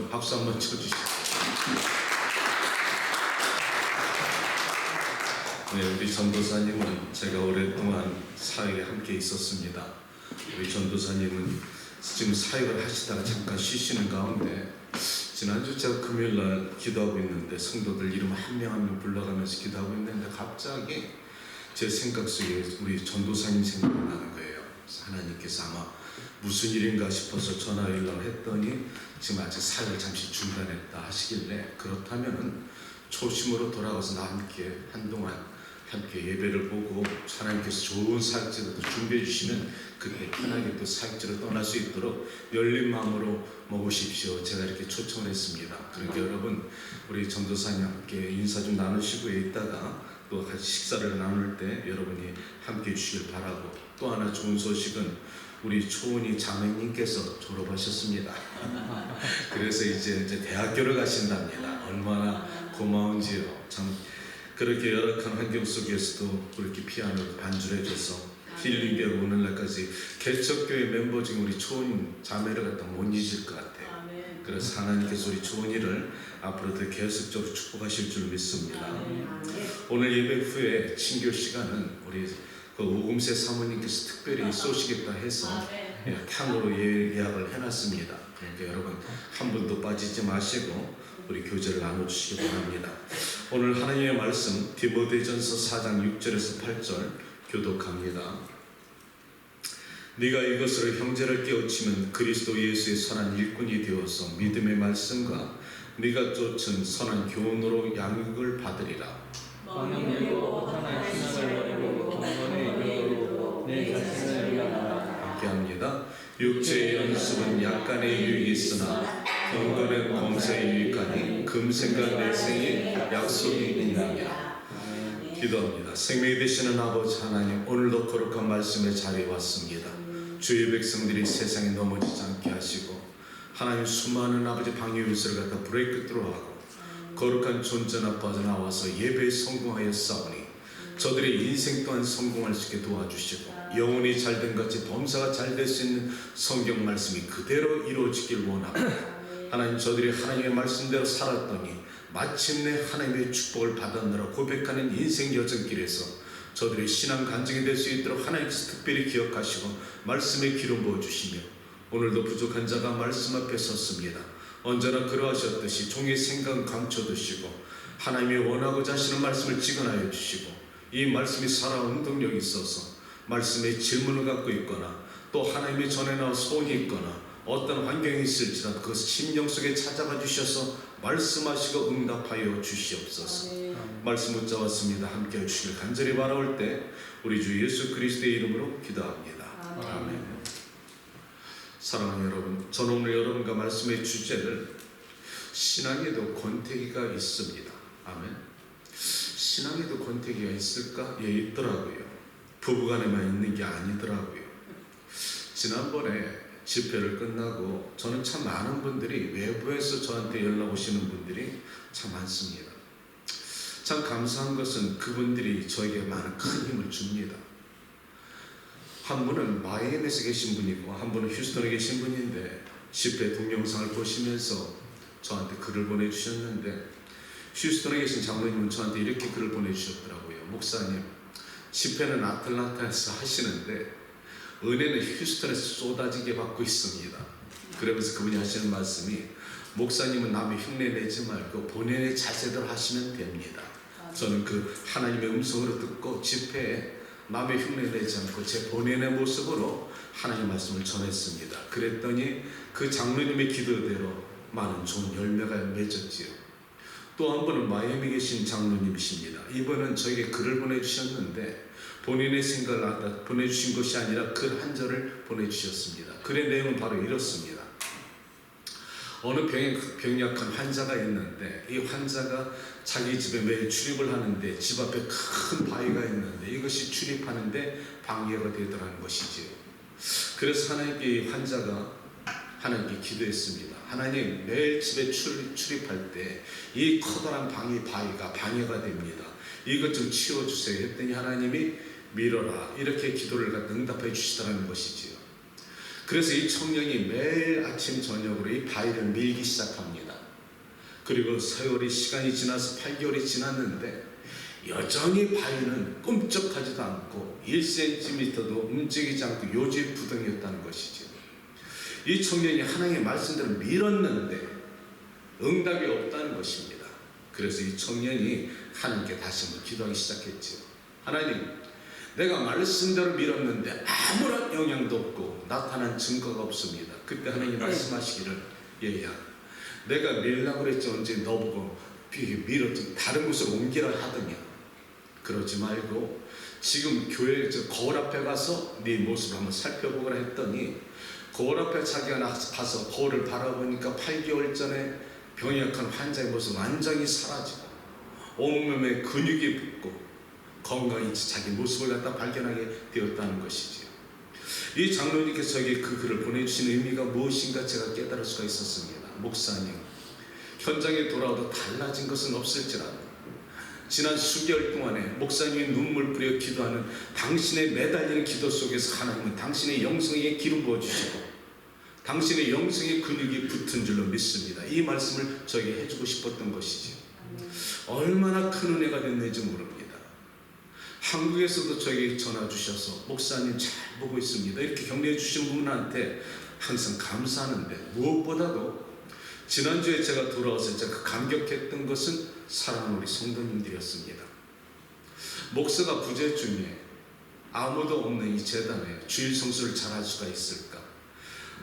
한번 박수 한번 쳐주시죠. 네, 우리 전도사님은 제가 오랫동안 사역에 함께 있었습니다. 우리 전도사님은 지금 사역을 하시다가 잠깐 쉬시는 가운데 지난주 제가 금요일날 기도하고 있는데 성도들 이름 한 명 한 명 불러가면서 기도하고 있는데 갑자기 제 생각 속에 우리 전도사님 생각이 나는 거예요. 그래서 하나님께서 아마 무슨 일인가 싶어서 전화 연락을 했더니 지금 아직 사역을 잠시 중단했다 하시길래 그렇다면은 초심으로 돌아가서 나와 함께 한동안 함께 예배를 보고 하나님께서 좋은 사역지를 준비해 주시면 그때 편하게 또 사역지로 떠날 수 있도록 열린 마음으로 먹으십시오. 제가 이렇게 초청을 했습니다. 그러니까 여러분 우리 전도사님 함께 인사 좀 나누시고 있다가 또 같이 식사를 나눌 때 여러분이 함께 해주시길 바라고, 또 하나 좋은 소식은 우리 초은이 자매님께서 졸업하셨습니다. 그래서 이제 대학교를 가신답니다. 얼마나 고마운지요. 참 그렇게 열악한 환경 속에서도 그렇게 피아노를 반주해줘서 힐링되고 오늘날까지 개척교회 멤버 중에 우리 초은 자매를 갖다 못 잊을 것 같아요. 그래서 하나님께서 우리 초은이를 앞으로도 계속적으로 축복하실 줄 믿습니다. 오늘 예배 후에 친교 시간은 우리 그 오금세 사모님께서 특별히 쏘시겠다 해서 탕으로 예약을 해놨습니다. 그러니까 여러분 한 분도 빠지지 마시고 우리 교제를 나눠주시기 바랍니다. 오늘 하나님의 말씀 디모데전서 4장 6절에서 8절 교독합니다. 네가 이것으로 형제를 깨우치면 그리스도 예수의 선한 일꾼이 되어서 믿음의 말씀과 네가 쫓은 선한 교훈으로 양육을 받으리라. 광명되고 허탄한 신앙을 버리고 경건의 유혹으로 내 자신을 위하라. 함께합니다. 육체의 연습은 약간의 유익이 있으나 경건은 범사에 유익하니 금생과 내생의 약속이 있느니라. 기도합니다. 생명이 되시는 아버지 하나님, 오늘도 거룩한 말씀의 자리에 왔습니다. 주의 백성들이 세상에 넘어지지 않게 하시고 하나님 수많은 아버지 방해 요소를 갖다 브레이크 들어하고 거룩한 존재나 빠져나와서 예배에 성공하여 싸우니 저들의 인생 또한 성공할 수 있게 도와주시고 영혼이 잘된 같이 범사가 잘 될 수 있는 성경 말씀이 그대로 이루어지길 원합니다. 하나님, 저들이 하나님의 말씀대로 살았더니 마침내 하나님의 축복을 받았느라 고백하는 인생 여정길에서 저들의 신앙 간증이 될 수 있도록 하나님께서 특별히 기억하시고 말씀에 기름 부어주시며 오늘도 부족한 자가 말씀 앞에 섰습니다. 언제나 그러하셨듯이 종의 생각 감춰두시고 하나님이 원하고자 하시는 말씀을 직언하여 주시고 이 말씀이 살아온 능력이 있어서 말씀에 질문을 갖고 있거나 또 하나님의 전에 나와 소원이 있거나 어떤 환경이 있을지라도 그 심령 속에 찾아가 주셔서 말씀하시고 응답하여 주시옵소서. 말씀 묻자왔습니다. 함께 해주시길 간절히 바라올 때 우리 주 예수 그리스도의 이름으로 기도합니다. 아멘. 사랑하는 여러분, 저는 오늘 여러분과 말씀의 주제를 신앙에도 권태기가 있습니다. 아멘. 신앙에도 권태기가 있을까? 예, 있더라고요. 부부간에만 있는 게 아니더라고요. 지난번에 집회를 끝나고 저는 참 많은 분들이 외부에서 저한테 연락 오시는 분들이 참 많습니다. 참 감사한 것은 그분들이 저에게 많은 큰 힘을 줍니다. 한 분은 마이애미에서 계신 분이고 한 분은 휴스턴에 계신 분인데 집회 동영상을 보시면서 저한테 글을 보내주셨는데 휴스턴에 계신 장로님은 저한테 이렇게 글을 보내주셨더라고요. 목사님, 집회는 아틀란타에서 하시는데 은혜는 휴스턴에서 쏟아지게 받고 있습니다. 그러면서 그분이 하시는 말씀이 목사님은 남의 흉내 내지 말고 본인의 자세대로 하시면 됩니다. 저는 그 하나님의 음성으로 듣고 집회에 남의 흉내 내지 않고 제 본인의 모습으로 하나님의 말씀을 전했습니다. 그랬더니 그 장로님의 기도대로 많은 좋은 열매가 맺었지요. 또 한 분은 마이애미에 계신 장로님이십니다. 이분은 저에게 글을 보내주셨는데 본인의 생각을 갖다 보내주신 것이 아니라 글 한 절을 보내주셨습니다. 글의 내용은 바로 이렇습니다. 어느 병약한 환자가 있는데 이 환자가 자기 집에 매일 출입을 하는데 집 앞에 큰 바위가 있는데 이것이 출입하는데 방해가 되더라는 것이지요. 그래서 하나님께 이 환자가 하나님께 기도했습니다. 하나님, 매일 집에 출입할 때 이 커다란 바위가 방해가 됩니다. 이것 좀 치워주세요 했더니 하나님이 밀어라 이렇게 기도를 갖다 응답해 주시더라는 것이지요. 그래서 이 청년이 매일 아침 저녁으로 이 바위를 밀기 시작합니다. 그리고 세월이 시간이 지나서 8개월이 지났는데 여전히 바위는 꿈쩍하지도 않고 1cm도 움직이지 않고 요지부동이었다는 것이죠. 이 청년이 하나님의 말씀대로 밀었는데 응답이 없다는 것입니다. 그래서 이 청년이 하나님께 다시 한번 기도하기 시작했죠. 하나님, 내가 말씀대로 밀었는데 아무런 영향도 없고 나타난 증거가 없습니다. 그때 하나님 말씀하시기를, 얘야, 내가 밀라고 그랬지 언제 너보고 밀었지 다른 곳으로 옮기라 하더냐. 그러지 말고 지금 교회 거울 앞에 가서 네 모습을 한번 살펴보거라 했더니 거울 앞에 자기가 가서 거울을 바라보니까 8개월 전에 병약한 환자의 모습 완전히 사라지고 온몸에 근육이 붙고 건강히 자기 모습을 갖다 발견하게 되었다는 것이지요. 이 장로님께서 저에게 그 글을 보내주신 의미가 무엇인가 제가 깨달을 수가 있었습니다. 목사님, 현장에 돌아와도 달라진 것은 없을지라도 지난 수개월 동안에 목사님이 눈물 뿌려 기도하는 당신의 매달리는 기도 속에서 하나님은 당신의 영성에 기름 부어주시고 당신의 영성의 근육이 붙은 줄로 믿습니다. 이 말씀을 저에게 해주고 싶었던 것이죠. 얼마나 큰 은혜가 됐는지 모릅니다. 한국에서도 저에게 전화 주셔서 목사님 잘 보고 있습니다 이렇게 격려해 주신 분한테 항상 감사하는데, 무엇보다도 지난주에 제가 돌아와서 제가 감격했던 것은 사랑하는 우리 성도님들이었습니다. 목사가 부재 중에 아무도 없는 이 재단에 주일 성수를 잘할 수가 있을까?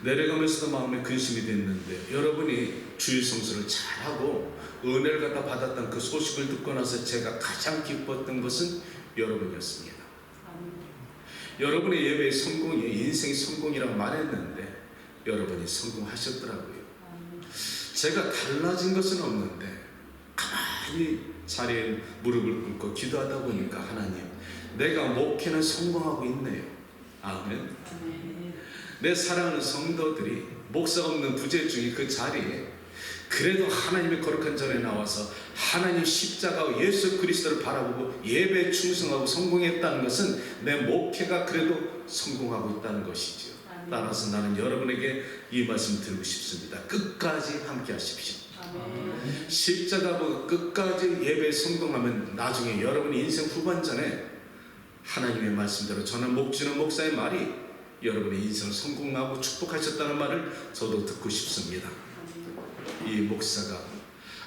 내려가면서도 마음에 근심이 됐는데 여러분이 주일 성수를 잘하고 은혜를 갖다 받았던 그 소식을 듣고 나서 제가 가장 기뻤던 것은 여러분이었습니다. 여러분의 예배의 성공이 인생의 성공이라고 말했는데 여러분이 성공하셨더라고요. 제가 달라진 것은 없는데 가만히 자리에 무릎을 꿇고 기도하다 보니까 하나님, 내가 목회는 성공하고 있네요. 아멘. 내 사랑하는 성도들이 목사가 없는 부재 중에 그 자리에 그래도 하나님의 거룩한 전에 나와서 하나님 십자가와 예수 그리스도를 바라보고 예배에 충성하고 성공했다는 것은 내 목회가 그래도 성공하고 있다는 것이죠. 따라서 나는 여러분에게 이 말씀 드리고 싶습니다. 끝까지 함께 하십시오. 십자가 보고 끝까지 예배에 성공하면 나중에 여러분의 인생 후반전에 하나님의 말씀대로 저는 목주는 목사의 말이 여러분의 인생을 성공하고 축복하셨다는 말을 저도 듣고 싶습니다. 이 목사가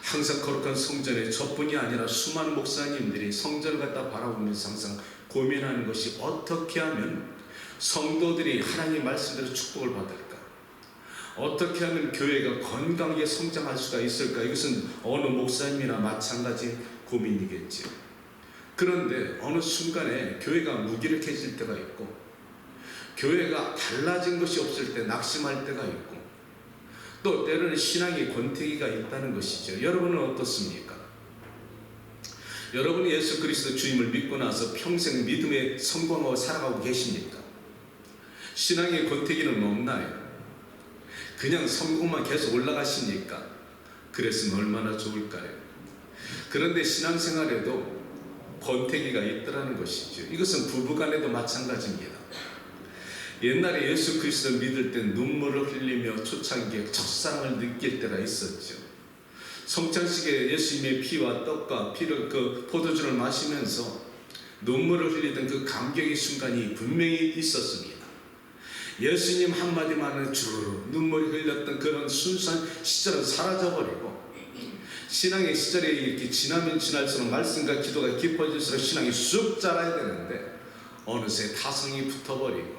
항상 거룩한 성전에 저뿐이 아니라 수많은 목사님들이 성전을 갖다 바라보면서 항상 고민하는 것이 어떻게 하면 성도들이 하나님 말씀대로 축복을 받을까? 어떻게 하면 교회가 건강하게 성장할 수가 있을까? 이것은 어느 목사님이나 마찬가지 고민이겠지요. 그런데 어느 순간에 교회가 무기력해질 때가 있고 교회가 달라진 것이 없을 때 낙심할 때가 있고 또 때로는 신앙의 권태기가 있다는 것이죠. 여러분은 어떻습니까? 여러분이 예수 그리스도 주님을 믿고 나서 평생 믿음에 성공하고 살아가고 계십니까? 신앙의 권태기는 없나요? 그냥 성공만 계속 올라가시니까 그랬으면 얼마나 좋을까요? 그런데 신앙생활에도 권태기가 있더라는 것이죠. 이것은 부부간에도 마찬가지입니다. 옛날에 예수 그리스도 믿을 때 눈물을 흘리며 초창기에 첫사랑을 느낄 때가 있었죠. 성찬식에 예수님의 피와 떡과 피를 그 포도주를 마시면서 눈물을 흘리던 그 감격의 순간이 분명히 있었습니다. 예수님 한마디만은 주르르 눈물이 흘렸던 그런 순수한 시절은 사라져버리고 신앙의 시절이 이렇게 지나면 지날수록 말씀과 기도가 깊어질수록 신앙이 쑥 자라야 되는데 어느새 타성이 붙어버리고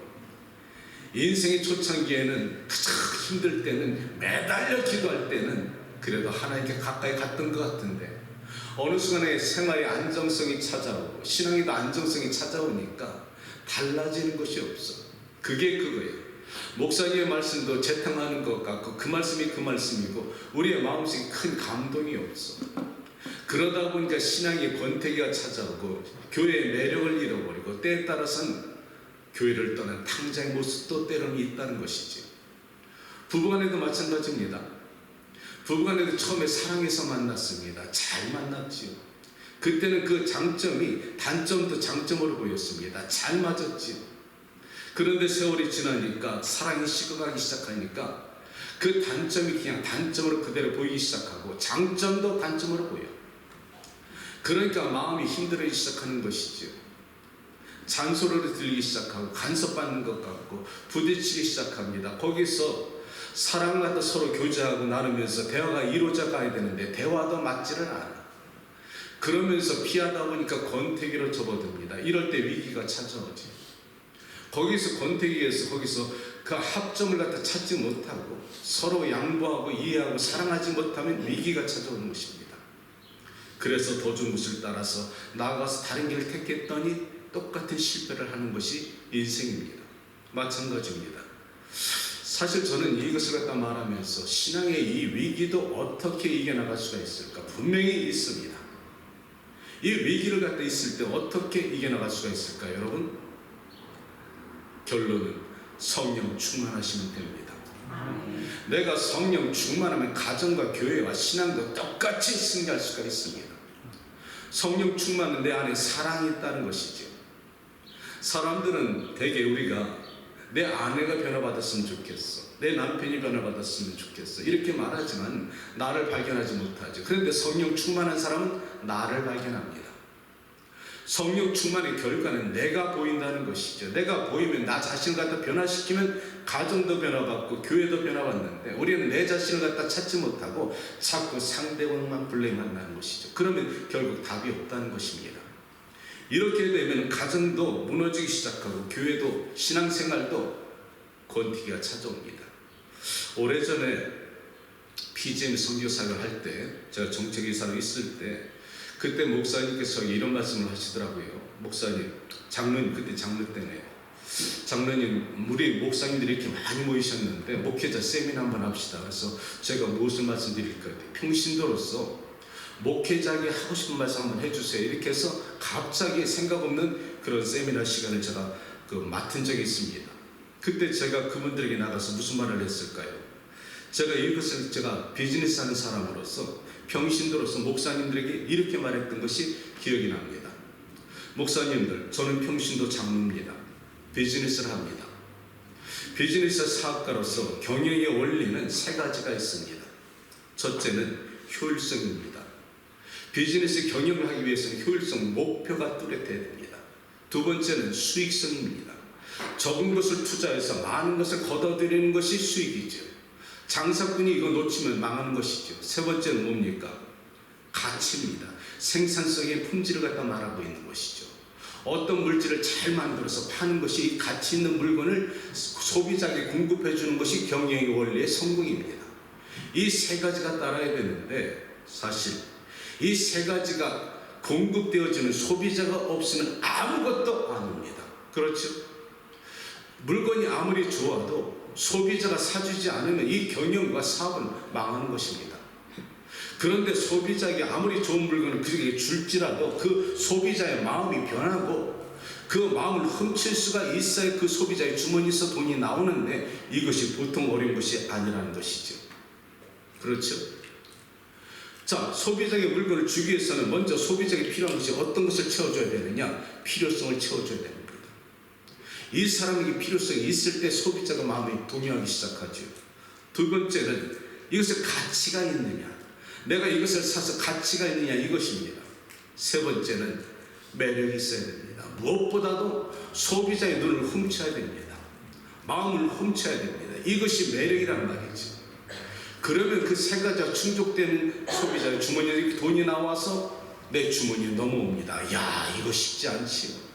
인생의 초창기에는 가장 힘들 때는 매달려 기도할 때는 그래도 하나님께 가까이 갔던 것 같은데 어느 순간에 생활의 안정성이 찾아오고 신앙에도 안정성이 찾아오니까 달라지는 것이 없어. 그게 그거예요. 목사님의 말씀도 재탕하는 것 같고 그 말씀이 그 말씀이고 우리의 마음속에 큰 감동이 없어. 그러다 보니까 신앙의 권태기가 찾아오고 교회의 매력을 잃어버리고 때에 따라서는 교회를 떠난 탕자의 모습도 때로는 있다는 것이지. 부부간에도 마찬가지입니다. 부부간에도 처음에 사랑해서 만났습니다. 잘 만났지요. 그때는 그 장점이 단점도 장점으로 보였습니다. 잘 맞았지요. 그런데 세월이 지나니까 사랑이 식어가기 시작하니까 그 단점이 그냥 단점으로 그대로 보이기 시작하고 장점도 단점으로 보여. 그러니까 마음이 힘들어지기 시작하는 것이죠. 잔소리를 들리기 시작하고 간섭받는 것 같고 부딪히기 시작합니다. 거기서 사랑을 갖다 서로 교제하고 나누면서 대화가 이루어져 가야 되는데 대화도 맞지를 않아. 그러면서 피하다 보니까 권태기로 접어듭니다. 이럴 때 위기가 찾아오지. 거기서 권태기에서 거기서 그 합점을 갖다 찾지 못하고 서로 양보하고 이해하고 사랑하지 못하면 위기가 찾아오는 것입니다. 그래서 더 좋은 것을 따라서 나아가서 다른 길을 택했더니 똑같은 실패를 하는 것이 인생입니다. 마찬가지입니다. 사실 저는 이것을 갖다 말하면서 신앙의 이 위기도 어떻게 이겨나갈 수가 있을까? 분명히 있습니다. 이 위기를 갖다 있을 때 어떻게 이겨나갈 수가 있을까요, 여러분? 결론은 성령 충만하시면 됩니다. 내가 성령 충만하면 가정과 교회와 신앙도 똑같이 승리할 수가 있습니다. 성령 충만은 내 안에 사랑이 있다는 것이죠. 사람들은 대개 우리가 내 아내가 변화받았으면 좋겠어, 내 남편이 변화받았으면 좋겠어 이렇게 말하지만 나를 발견하지 못하죠. 그런데 성령 충만한 사람은 나를 발견합니다. 성령 충만의 결과는 내가 보인다는 것이죠. 내가 보이면 나 자신을 갖다 변화시키면 가정도 변화받고 교회도 변화받는데 우리는 내 자신을 갖다 찾지 못하고 자꾸 상대방만 블레임한다는 것이죠. 그러면 결국 답이 없다는 것입니다. 이렇게 되면 가정도 무너지기 시작하고 교회도 신앙생활도 권태기가 찾아옵니다. 오래전에 PGM 선교사를 할 때 제가 정책이사로 있을 때 그때 목사님께서 이런 말씀을 하시더라고요. 목사님, 장로님, 그때 장로 때네요. 장로님, 우리 목사님들이 이렇게 많이 모이셨는데 목회자 세미나 한번 합시다. 그래서 제가 무엇을 말씀드릴까요? 평신도로서 목회자에게 하고 싶은 말씀 한번 해주세요. 이렇게 해서 갑자기 생각 없는 그런 세미나 시간을 제가 맡은 적이 있습니다. 그때 제가 그분들에게 나가서 무슨 말을 했을까요? 제가 비즈니스 하는 사람으로서 평신도로서 목사님들에게 이렇게 말했던 것이 기억이 납니다. 목사님들, 저는 평신도 장로입니다. 비즈니스를 합니다. 비즈니스 사업가로서 경영의 원리는 세 가지가 있습니다. 첫째는 효율성입니다. 비즈니스 경영을 하기 위해서는 효율성, 목표가 뚜렷해야 됩니다. 두 번째는 수익성입니다. 적은 것을 투자해서 많은 것을 걷어들이는 것이 수익이죠. 장사꾼이 이거 놓치면 망하는 것이죠. 세 번째는 뭡니까? 가치입니다. 생산성의 품질을 갖다 말하고 있는 것이죠. 어떤 물질을 잘 만들어서 파는 것이 가치 있는 물건을 소비자에게 공급해 주는 것이 경영의 원리의 성공입니다. 이 세 가지가 따라야 되는데 사실 이 세 가지가 공급되어지는 소비자가 없으면 아무것도 아닙니다. 그렇죠? 물건이 아무리 좋아도 소비자가 사주지 않으면 이 경영과 사업은 망하는 것입니다. 그런데 소비자에게 아무리 좋은 물건을 그에게 줄지라도 그 소비자의 마음이 변하고 그 마음을 훔칠 수가 있어야 그 소비자의 주머니에서 돈이 나오는데 이것이 보통 어려운 것이 아니라는 것이죠. 그렇죠? 자, 소비자에게 물건을 주기 위해서는 먼저 소비자에게 필요한 것이 어떤 것을 채워줘야 되느냐? 필요성을 채워줘야 됩니다. 이 사람에게 필요성이 있을 때 소비자가 마음이 동요하기 시작하죠. 두 번째는 이것을 가치가 있느냐, 내가 이것을 사서 가치가 있느냐 이것입니다. 세 번째는 매력이 있어야 됩니다. 무엇보다도 소비자의 눈을 훔쳐야 됩니다. 마음을 훔쳐야 됩니다. 이것이 매력이란 말이죠. 그러면 그 세 가지가 충족되는 소비자의 주머니에 돈이 나와서 내 주머니에 넘어옵니다. 야, 이거 쉽지 않지요.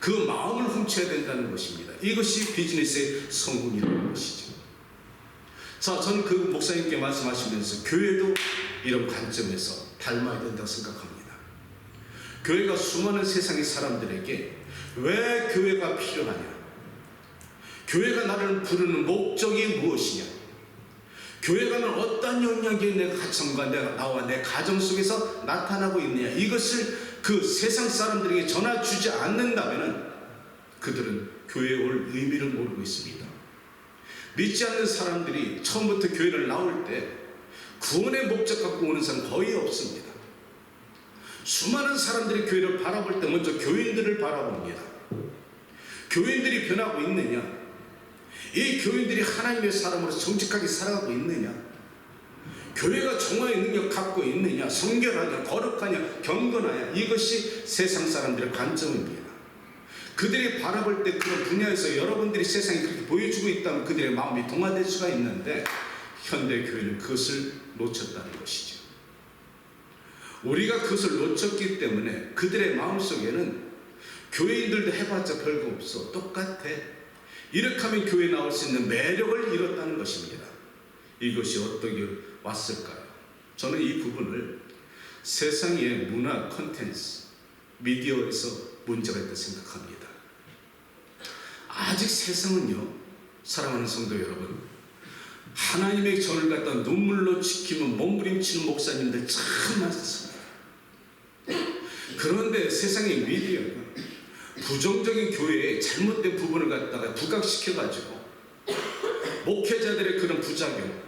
그 마음을 훔쳐야 된다는 것입니다. 이것이 비즈니스의 성공이라는 것이죠. 자, 저는 그 목사님께 말씀하시면서 교회도 이런 관점에서 닮아야 된다고 생각합니다. 교회가 수많은 세상의 사람들에게 왜 교회가 필요하냐? 교회가 나를 부르는 목적이 무엇이냐? 교회가는 어떤 영향이 내 가정과 나와 내 가정 속에서 나타나고 있느냐? 이것을 그 세상 사람들에게 전화 주지 않는다면 그들은 교회에 올 의미를 모르고 있습니다. 믿지 않는 사람들이 처음부터 교회를 나올 때 구원의 목적 갖고 오는 사람 거의 없습니다. 수많은 사람들이 교회를 바라볼 때 먼저 교인들을 바라봅니다. 교인들이 변하고 있느냐? 이 교인들이 하나님의 사람으로 정직하게 살아가고 있느냐? 교회가 종아의 능력 갖고 있느냐? 성결하냐? 거룩하냐? 경건하냐? 이것이 세상 사람들의 관점입니다. 그들이 바라볼 때 그런 분야에서 여러분들이 세상에 그렇게 보여주고 있다면 그들의 마음이 동화될 수가 있는데, 현대 교회는 그것을 놓쳤다는 것이죠. 우리가 그것을 놓쳤기 때문에 그들의 마음속에는 교회인들도 해봤자 별거 없어, 똑같아, 이렇게 하면 교회에 나올 수 있는 매력을 잃었다는 것입니다. 이것이 어떻게 왔을까요? 저는 이 부분을 세상의 문화 콘텐츠, 미디어에서 문제가 있다고 생각합니다. 아직 세상은요, 사랑하는 성도 여러분, 하나님의 전을 갖다 눈물로 지키면 몸부림치는 목사님들 참 많습니다. 그런데 세상의 미디어가 부정적인 교회의 잘못된 부분을 갖다가 부각시켜가지고 목회자들의 그런 부작용,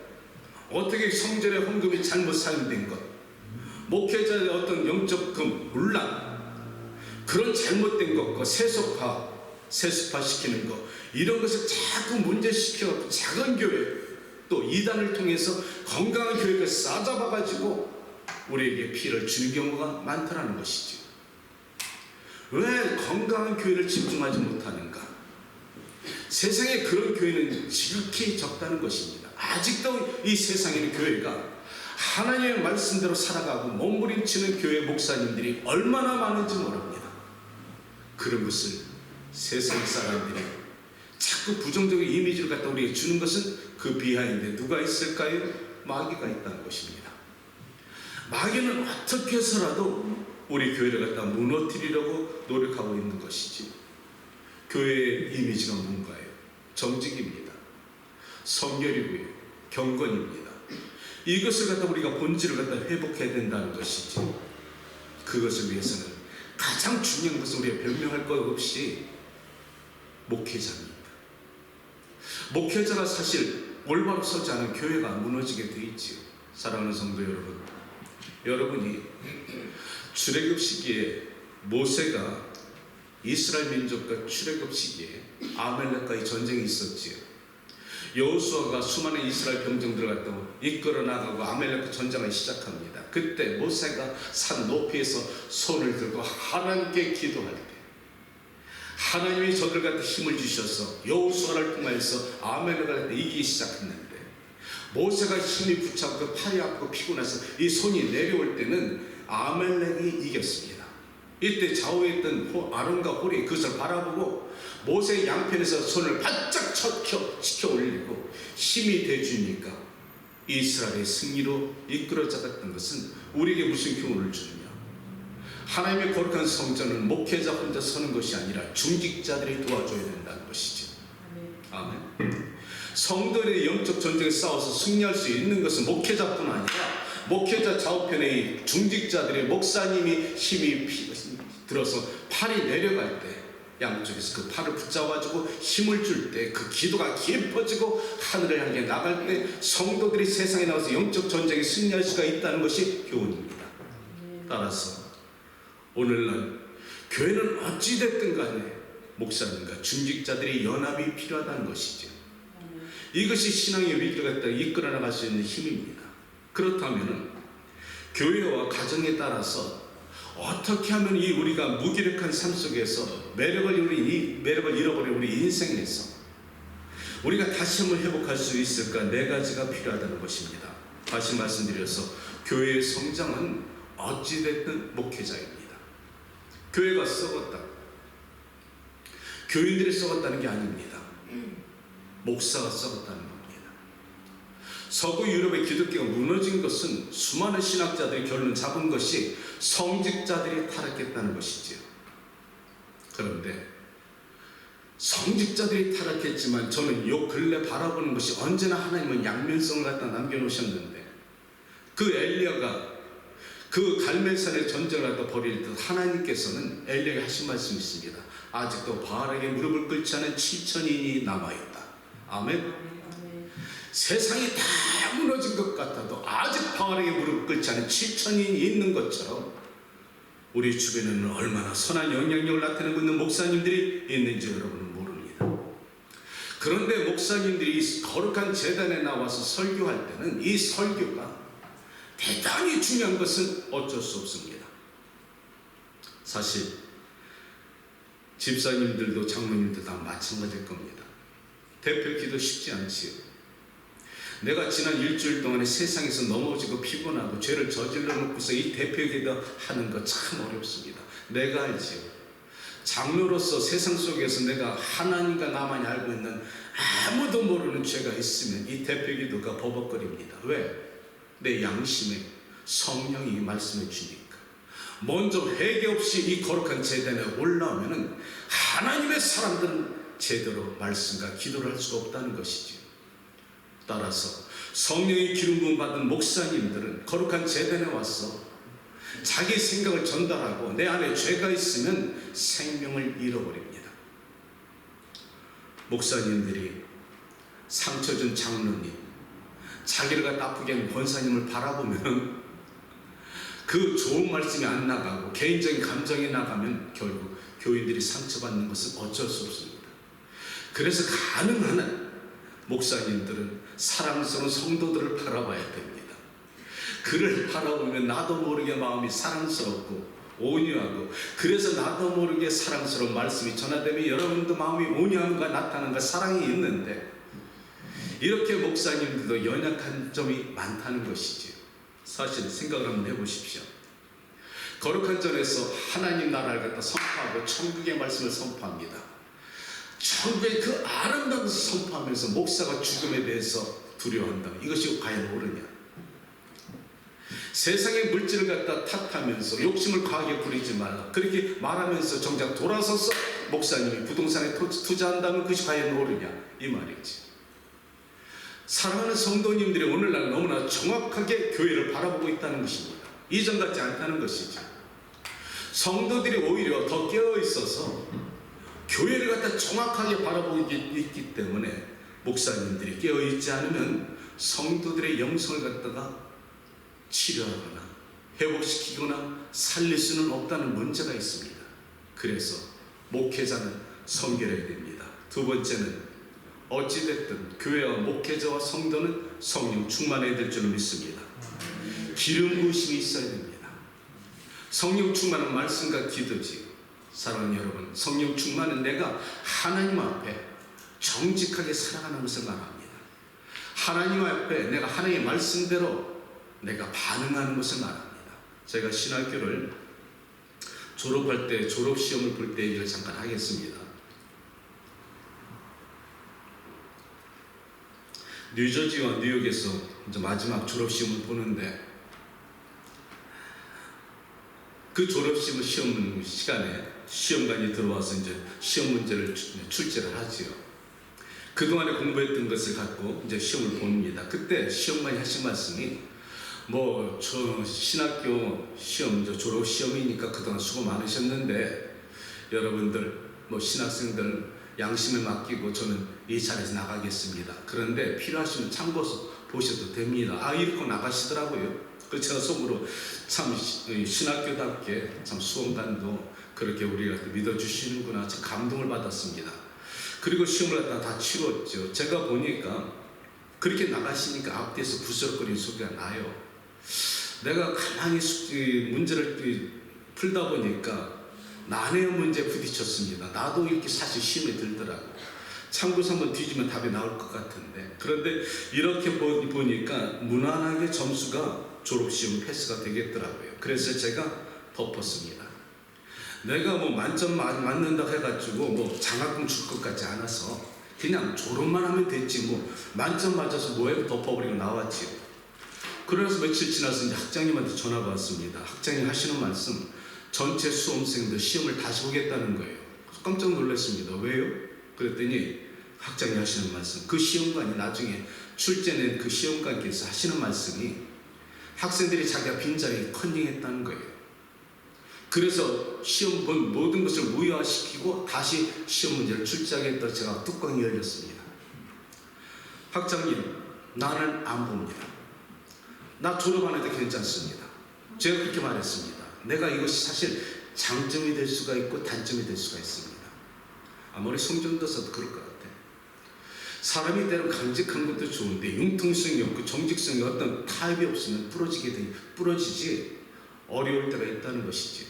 어떻게 성전의 헌금이 잘못 사용된 것, 목회자의 어떤 영적 문란, 그런 잘못된 것과 세습화시키는 것, 이런 것을 자꾸 문제시켜서 작은 교회, 또 이단을 통해서 건강한 교회가 싸잡아가지고 우리에게 피해를 주는 경우가 많다는 것이죠. 왜 건강한 교회를 집중하지 못하는가? 세상에 그런 교회는 지극히 적다는 것입니다. 아직도 이 세상에는 교회가 하나님의 말씀대로 살아가고 몸부림치는 교회 목사님들이 얼마나 많은지 모릅니다. 그런 것을 세상 사람들이 자꾸 부정적인 이미지를 갖다 우리에게 주는 것은 그 비하인드에 누가 있을까요? 마귀가 있다는 것입니다. 마귀는 어떻게 해서라도 우리 교회를 갖다 무너뜨리려고 노력하고 있는 것이지. 교회의 이미지가 뭔가요? 정직입니다. 성결이고요, 경건입니다. 이것을 갖다 우리가 본질을 갖다 회복해야 된다는 것이지. 그것을 위해서는 가장 중요한 것은 우리가 변명할 것 없이 목회자입니다. 목회자가 사실 올바로 서지 않은 교회가 무너지게 되어 있지요. 사랑하는 성도 여러분, 여러분이 출애굽 시기에 모세가 이스라엘 민족과 출애굽 시기에 아말렉과의 전쟁이 있었지요. 여호수아가 수많은 이스라엘 병정들을 갖다 이끌어 나가고 아말렉과 전쟁을 시작합니다. 그때 모세가 산 높이에서 손을 들고 하나님께 기도할 때 하나님이 저들 갖다 힘을 주셔서 여호수아를 통해서 아말렉을 갖다 이기기 시작했는데, 모세가 힘이 붙잡고 팔이 아프고 피곤해서 이 손이 내려올 때는 아말렉이 이겼습니다. 이때 좌우에 있던 아론과 홀이 그것을 바라보고 모세의 양편에서 손을 바짝 치켜 올리고 힘이 돼주니까 이스라엘의 승리로 이끌어졌던 것은 우리에게 무슨 교훈을 주느냐? 하나님의 거룩한 성전은 목회자 혼자 서는 것이 아니라 중직자들이 도와줘야 된다는 것이죠. 아멘. 성도들의 영적 전쟁에 싸워서 승리할 수 있는 것은 목회자뿐 아니라 목회자 좌우편의 중직자들의 목사님이 힘이 들어서 팔이 내려갈 때 양쪽에서 그 팔을 붙잡아주고 힘을 줄 때 그 기도가 깊어지고 하늘을 향해 나갈 때 성도들이 세상에 나와서 영적 전쟁에 승리할 수가 있다는 것이 교훈입니다. 따라서 오늘날 교회는 어찌됐든 간에 목사님과 중직자들의 연합이 필요하다는 것이죠. 이것이 신앙의 위기를 갖다 이끌어 나갈 수 있는 힘입니다. 그렇다면 교회와 가정에 따라서 어떻게 하면 이 우리가 무기력한 삶 속에서 매력을 잃어버린 우리 인생에서 우리가 다시 한번 회복할 수 있을까? 네 가지가 필요하다는 것입니다. 다시 말씀드려서 교회의 성장은 어찌됐든 목회자입니다. 교회가 썩었다, 교인들이 썩었다는 게 아닙니다. 목사가 썩었다는 겁니다. 서구 유럽의 기독교가 무너진 것은 수많은 신학자들이 결론 잡은 것이 성직자들이 타락했다는 것이지요. 그런데 성직자들이 타락했지만 저는 요 근래 바라보는 것이 언제나 하나님은 양면성을 갖다 남겨놓으셨는데, 그 엘리야가 그 갈멜산의 전쟁을 갖다 벌일 때 하나님께서는 엘리야에게 하신 말씀이 있습니다. 아직도 바알에게 무릎을 꿇지 않은 7,000인이 남아있다. 아멘. 세상이 다 무너진 것 같아도 아직 바알에게 무릎 꿇지 않은 7,000인이 있는 것처럼 우리 주변에는 얼마나 선한 영향력을 나타내고 있는 목사님들이 있는지 여러분은 모릅니다. 그런데 목사님들이 이 거룩한 제단에 나와서 설교할 때는 이 설교가 대단히 중요한 것은 어쩔 수 없습니다. 사실 집사님들도 장로님들도 다 마찬가지일 겁니다. 대표기도 쉽지 않지요. 내가 지난 일주일 동안에 세상에서 넘어지고 피곤하고 죄를 저질러 놓고서 이 대표기도 하는 거 참 어렵습니다. 내가 알지요. 장로로서 세상 속에서 내가 하나님과 나만이 알고 있는 아무도 모르는 죄가 있으면 이 대표기도가 버벅거립니다. 왜? 내 양심에 성령이 말씀해 주니까. 먼저 회개 없이 이 거룩한 제단에 올라오면은 하나님의 사람들은 제대로 말씀과 기도를 할 수가 없다는 것이죠. 따라서 성령의 기름 부음 받은 목사님들은 거룩한 제단에 와서 자기 생각을 전달하고 내 안에 죄가 있으면 생명을 잃어버립니다. 목사님들이 상처 준 장로님, 자기를 갖다 아프게 한 권사님을 바라보면 그 좋은 말씀이 안 나가고 개인적인 감정이 나가면 결국 교인들이 상처받는 것은 어쩔 수 없습니다. 그래서 가능한 한 목사님들은 사랑스러운 성도들을 바라봐야 됩니다. 그를 바라보면 나도 모르게 마음이 사랑스럽고 온유하고, 그래서 나도 모르게 사랑스러운 말씀이 전하되면 여러분도 마음이 온유함과 나타남과 사랑이 있는데, 이렇게 목사님들도 연약한 점이 많다는 것이지요. 사실 생각을 한번 해보십시오. 거룩한 전에서 하나님 나라를 갖다 선포하고 천국의 말씀을 선포합니다. 천국의 그 아름다운 것을 선포하면서 목사가 죽음에 대해서 두려워한다. 이것이 과연 옳으냐? 세상의 물질을 갖다 탓하면서 욕심을 과하게 부리지 말라, 그렇게 말하면서 정작 돌아서서 목사님이 부동산에 투자한다면 그것이 과연 옳으냐? 이 말이지. 사랑하는 성도님들이 오늘날 너무나 정확하게 교회를 바라보고 있다는 것입니다. 이전 같지 않다는 것이죠. 성도들이 오히려 더 깨어 있어서 교회를 갖다 정확하게 바라보고 있기 때문에 목사님들이 깨어 있지 않으면 성도들의 영성을 갖다가 치료하거나 회복시키거나 살릴 수는 없다는 문제가 있습니다. 그래서 목회자는 성결해야 됩니다. 두 번째는 어찌됐든 교회와 목회자와 성도는 성령 충만해야 될 줄 믿습니다. 기름 부으심이 있어야 됩니다. 성령 충만은 말씀과 기도지요. 사랑하는 여러분, 성령 충만은 내가 하나님 앞에 정직하게 살아가는 것을 말합니다. 하나님 앞에 내가 하나님의 말씀대로 내가 반응하는 것을 말합니다. 제가 신학교를 졸업할 때, 졸업시험을 볼 때 얘기를 잠깐 하겠습니다. 뉴저지와 뉴욕에서 이제 마지막 졸업시험을 보는데, 그 졸업시험 시험 시간에 시험관이 들어와서 이제 시험 문제를 출제를 하지요. 그동안에 공부했던 것을 갖고 이제 시험을 봅니다. 그때 시험관이 하신 말씀이 저 신학교 시험, 졸업 시험이니까 그동안 수고 많으셨는데 여러분들 신학생들 양심에 맡기고 저는 이 자리에서 나가겠습니다. 그런데 필요하시면 참고서 보셔도 됩니다. 이렇게 나가시더라고요. 그래서 제가 속으로 참 신학교답게 참 수험관도 그렇게 우리가 믿어주시는구나, 참 감동을 받았습니다. 그리고 시험을 다 치렀죠. 제가 보니까 그렇게 나가시니까 앞뒤에서 부스럭거리는 소리가 나요. 내가 가만히 문제를 풀다 보니까 난해한 문제에 부딪혔습니다. 나도 이렇게 사실 시험에 들더라고요. 참고서 한번 뒤지면 답이 나올 것 같은데, 그런데 이렇게 보니까 무난하게 점수가 졸업시험 패스가 되겠더라고요. 그래서 제가 덮었습니다. 내가 만점 맞는다 해가지고 장학금 줄 것 같지 않아서 그냥 졸업만 하면 됐지 만점 맞아서 뭐해, 덮어버리고 나왔지요. 그래서 며칠 지나서 이제 학장님한테 전화가 왔습니다. 학장님 하시는 말씀, 전체 수험생들 시험을 다시 보겠다는 거예요. 깜짝 놀랐습니다. 왜요? 그랬더니 학장이 하시는 말씀, 그 시험관이 나중에 출제낸 그 시험관께서 하시는 말씀이 학생들이 자기가 빈자리에 컨닝했다는 거예요. 그래서 시험 본 모든 것을 무효화시키고 다시 시험 문제를 출제하겠다. 제가 뚜껑이 열렸습니다. 학장님, 나는 안 봅니다. 나 졸업 안 해도 괜찮습니다. 제가 그렇게 말했습니다. 내가 이것이 사실 장점이 될 수가 있고 단점이 될 수가 있습니다. 아무리 성전도서도 그럴 것 같아요. 사람이 때로 강직한 것도 좋은데 융통성이 없고 정직성이 어떤 타협이 없으면 부러지지 어려울 때가 있다는 것이지.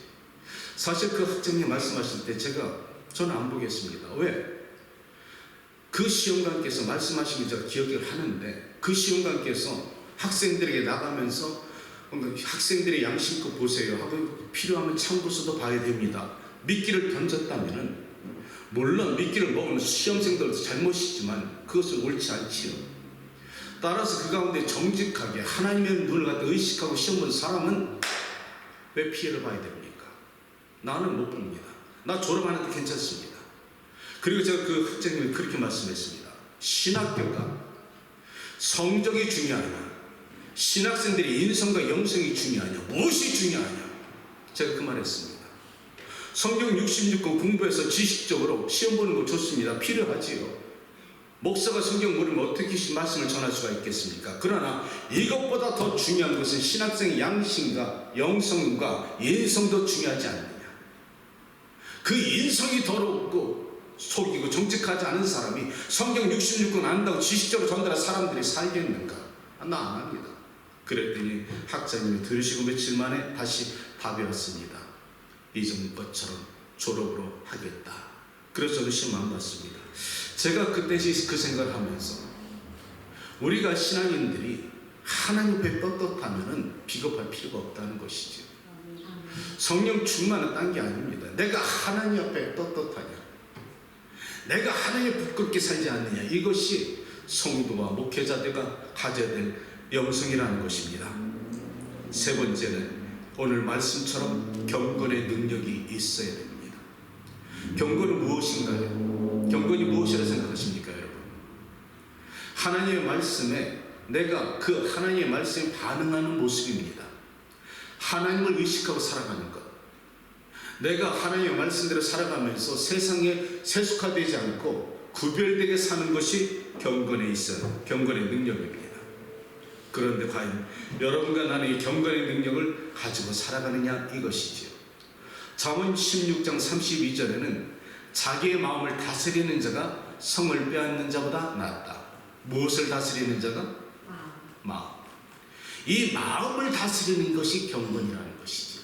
사실 그 학장님 말씀하실 때 저는 안 보겠습니다. 왜? 그 시험관께서 말씀하신 게 제가 기억을 하는데, 그 시험관께서 학생들에게 나가면서 학생들의 양심껏 보세요 하고 필요하면 참고서도 봐야 됩니다. 미끼를 던졌다면은 물론 미끼를 먹으면 시험생들도 잘못이지만 그것은 옳지 않지요. 따라서 그 가운데 정직하게 하나님의 눈을 갖다 의식하고 시험 보는 사람은 왜 피해를 봐야 됩니까? 나는 못 봅니다. 나 졸업하는데 괜찮습니다. 그리고 제가 그 학장님이 그렇게 말씀했습니다. 신학교가 성적이 중요하냐, 신학생들의 인성과 영성이 중요하냐, 무엇이 중요하냐, 제가 그 말했습니다. 성경 66권 공부해서 지식적으로 시험 보는 거 좋습니다. 필요하지요. 목사가 성경 모르면 어떻게 말씀을 전할 수가 있겠습니까? 그러나 이것보다 더 중요한 것은 신학생의 양심과 영성과 인성도 중요하지 않느냐. 그 인성이 더럽고 속이고 정직하지 않은 사람이 성경 66권 안다고 지식적으로 전달한 사람들이 살겠는가? 나 안 합니다. 그랬더니 학자님이 들으시고 며칠 만에 다시 답이 왔습니다. 이전 것처럼 졸업으로 하겠다. 그래서 저는 시험 안 봤습니다. 제가 그때 그 생각을 하면서 우리가 신앙인들이 하나님 앞에 떳떳하면 비겁할 필요가 없다는 것이죠. 성령 충만은 딴 게 아닙니다. 내가 하나님 앞에 떳떳하냐, 내가 하나님에 부끄럽게 살지 않느냐, 이것이 성도와 목회자들과 가져야 될 영성이라는 것입니다. 세 번째는 오늘 말씀처럼 경건의 능력이 있어야 됩니다. 경건은 무엇인가요? 경건이 무엇이라 생각하십니까, 여러분? 하나님의 말씀에 내가 그 하나님의 말씀에 반응하는 모습입니다. 하나님을 의식하고 살아가는 것. 내가 하나님의 말씀대로 살아가면서 세상에 세속화되지 않고 구별되게 사는 것이 경건에 있어요. 경건의 능력입니다. 그런데 과연 여러분과 나는 이 경건의 능력을 가지고 살아가느냐, 이것이지요. 잠언 16장 32절에는 자기의 마음을 다스리는 자가 성을 빼앗는 자보다 낫다. 무엇을 다스리는 자가? 마음. 이 마음을 다스리는 것이 경건이라는 것이죠.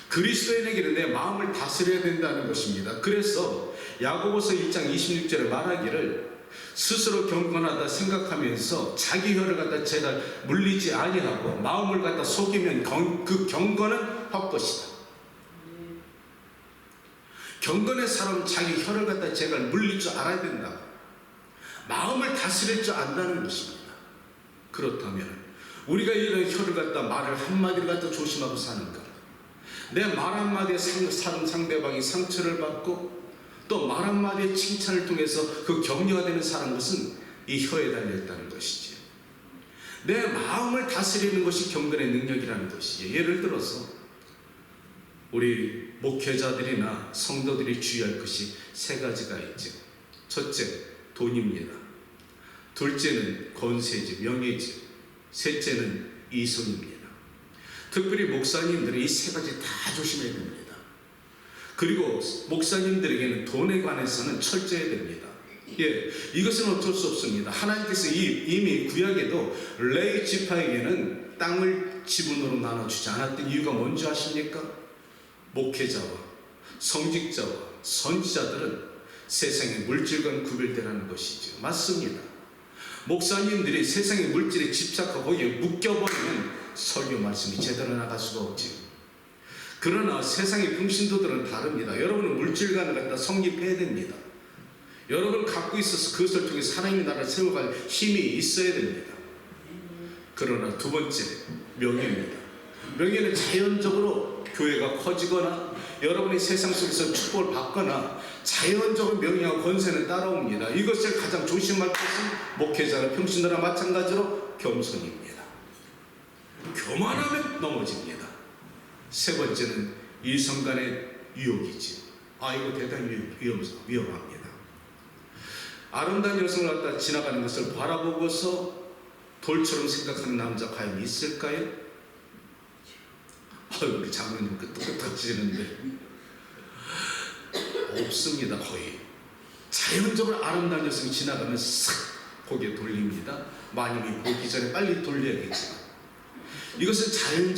그리스도인에게는 내 마음을 다스려야 된다는 것입니다. 그래서 야고보서 1장 26절에 말하기를 스스로 경건하다 생각하면서 자기 혀를 갖다 제가 물리지 아니하고 마음을 갖다 속이면 그 경건은 헛것이다. 경건의 사람은 자기 혀를 갖다 제가 물릴 줄 알아야 된다. 마음을 다스릴 줄 안다는 것입니다. 그렇다면 우리가 이런 혀를 갖다 말을 한마디를 갖다 조심하고 사는가? 내 말 한마디에 상대방이 상처를 받고 또 말 한마디의 칭찬을 통해서 그 격려가 되는 사람 것은 이 혀에 달려있다는 것이지. 내 마음을 다스리는 것이 경건의 능력이라는 것이에요. 예를 들어서 우리 목회자들이나 성도들이 주의할 것이 세 가지가 있죠. 첫째, 돈입니다. 둘째는 권세지, 명예지. 셋째는 이성입니다. 특별히 목사님들은 이 세 가지 다 조심해야 됩니다. 그리고 목사님들에게는 돈에 관해서는 철저해야 됩니다. 예, 이것은 어쩔 수 없습니다. 하나님께서 이미 구약에도 레위 지파에게는 땅을 지분으로 나눠주지 않았던 이유가 뭔지 아십니까? 목회자와 성직자와 선지자들은 세상의 물질과는 구별되라는 것이죠. 맞습니다. 목사님들이 세상의 물질에 집착하고 거기에 묶여버리면 설교 말씀이 제대로 나갈 수가 없지요. 그러나 세상의 평신도들은 다릅니다. 여러분은 물질관을 갖다 성립해야 됩니다. 여러분 갖고 있어서 그것을 통해서 하나님의 나라를 세워갈 힘이 있어야 됩니다. 그러나 두 번째, 명예입니다. 명예는 자연적으로 교회가 커지거나 여러분이 세상 속에서 축복을 받거나 자연적으로 명예와 권세는 따라옵니다. 이것을 가장 조심할 것은 목회자나 평신도나 마찬가지로 겸손입니다. 교만하면 넘어집니다. 세 번째는 이성 간의 유혹이지. 이거 대단히 위험합니다. 아름다운 여성을 갖다 지나가는 것을 바라보고서 돌처럼 생각하는 남자 과연 있을까요? 우리 장로님 똑똑하시는데 없습니다. 거의 자연적으로 아름다운 여성이 지나가면 싹 고개 돌립니다. 마님이 보기 전에 빨리 돌려야겠지만 이것은 자연적